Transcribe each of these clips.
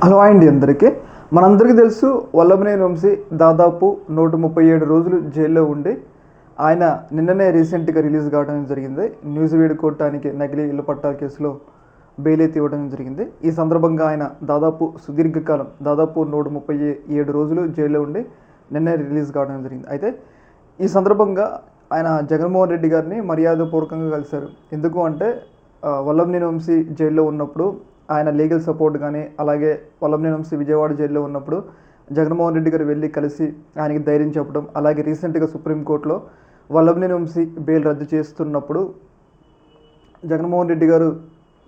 Hello అండి అందరికీ. మనందరికీ తెలుసు వల్లభనేని వంశీ దాదాపు 137 రోజులు జైల్లో ఉండి ఆయన నిన్ననే రీసెంట్గా రిలీజ్ కావడం జరిగింది. న్యూస్ వీడ్ కొట్టడానికి నకిలీ ఇళ్ల పట్టాల కేసులో బెయిల్ అయితే ఇవ్వడం జరిగింది. ఈ సందర్భంగా ఆయన దాదాపు సుదీర్ఘకాలం దాదాపు 137 రోజులు జైల్లో ఉండి నిన్నే రిలీజ్ కావడం జరిగింది. అయితే ఈ సందర్భంగా ఆయన జగన్మోహన్ రెడ్డి గారిని మర్యాదపూర్వకంగా కలిశారు. ఎందుకు అంటే వల్లభనేని వంశీ జైల్లో ఉన్నప్పుడు ఆయన లీగల్ సపోర్ట్ కానీ, అలాగే వల్లభనేని వంశీ విజయవాడ జైల్లో ఉన్నప్పుడు జగన్మోహన్ రెడ్డి గారు వెళ్ళి కలిసి ఆయనకి ధైర్యం చెప్పడం, అలాగే రీసెంట్గా సుప్రీంకోర్టులో వల్లభనేని వంశీ బెయిల్ రద్దు చేస్తున్నప్పుడు జగన్మోహన్ రెడ్డి గారు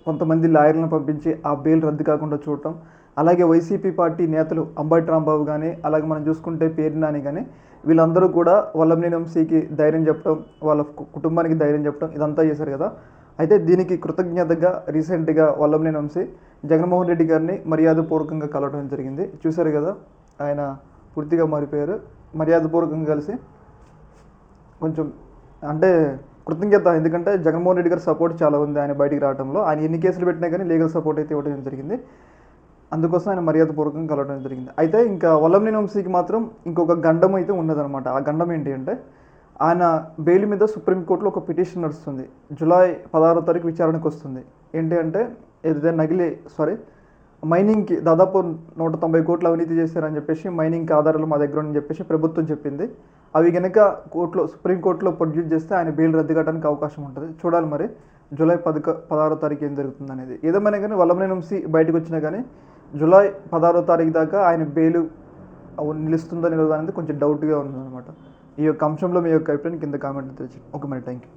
కొంతమంది లాయర్లను పంపించి ఆ బెయిల్ రద్దు కాకుండా చూడటం, అలాగే వైసీపీ పార్టీ నేతలు అంబటి రాంబాబు కానీ, అలాగే మనం చూసుకుంటే పేర్ని నాని కానీ వీళ్ళందరూ కూడా వల్లభనేని వంశీకి ధైర్యం చెప్పడం, వాళ్ళ కుటుంబానికి ధైర్యం చెప్పడం ఇదంతా చేశారు కదా. అయితే దీనికి కృతజ్ఞతగా రీసెంట్గా వల్లభనేని వంశీ జగన్మోహన్ రెడ్డి గారిని మర్యాదపూర్వకంగా కలవడం జరిగింది. చూశారు కదా, ఆయన పూర్తిగా మారిపోయారు. మర్యాదపూర్వకంగా కలిసి కొంచెం అంటే కృతజ్ఞత, ఎందుకంటే జగన్మోహన్ రెడ్డి గారి సపోర్ట్ చాలా ఉంది ఆయన బయటికి రావడంలో. ఆయన ఎన్ని కేసులు పెట్టినా కానీ లీగల్ సపోర్ట్ అయితే ఇవ్వడం జరిగింది. అందుకోసం ఆయన మర్యాదపూర్వకంగా కలవడం జరిగింది. అయితే ఇంకా వల్లభనేని వంశీకి మాత్రం ఇంకొక గండం అయితే ఉన్నదనమాట. ఆ గండం ఏంటి అంటే ఆయన బెయిల్ మీద సుప్రీంకోర్టులో ఒక పిటిషన్ నడుస్తుంది. జూలై 16వ తారీఖు విచారణకు వస్తుంది. ఏంటి అంటే ఏదైతే మైనింగ్కి దాదాపు 190 కోట్లు అవినీతి చేశారని చెప్పేసి మైనింగ్కి ఆధారాలు మా దగ్గర అని చెప్పేసి ప్రభుత్వం చెప్పింది. అవి కనుక సుప్రీంకోర్టులో ప్రొడ్యూస్ చేస్తే ఆయన బెయిల్ రద్దు కావడానికి అవకాశం ఉంటుంది. చూడాలి మరి జూలై 16వ తారీఖు ఏం జరుగుతుంది అనేది. ఏదేమైనా కానీ వల్లభనేని వంశీ బయటకు వచ్చినా కానీ జూలై 16వ తారీఖు దాకా ఆయన బెయిల్ నిలుస్తుందో నిలదో అనేది కొంచెం డౌట్గా ఉందన్నమాట. ఈ యొక్క అంశంలో మీ యొక్క అభిప్రాయం కింద కామెంట్ తెచ్చి. ఓకే మరి, థ్యాంక్ యూ.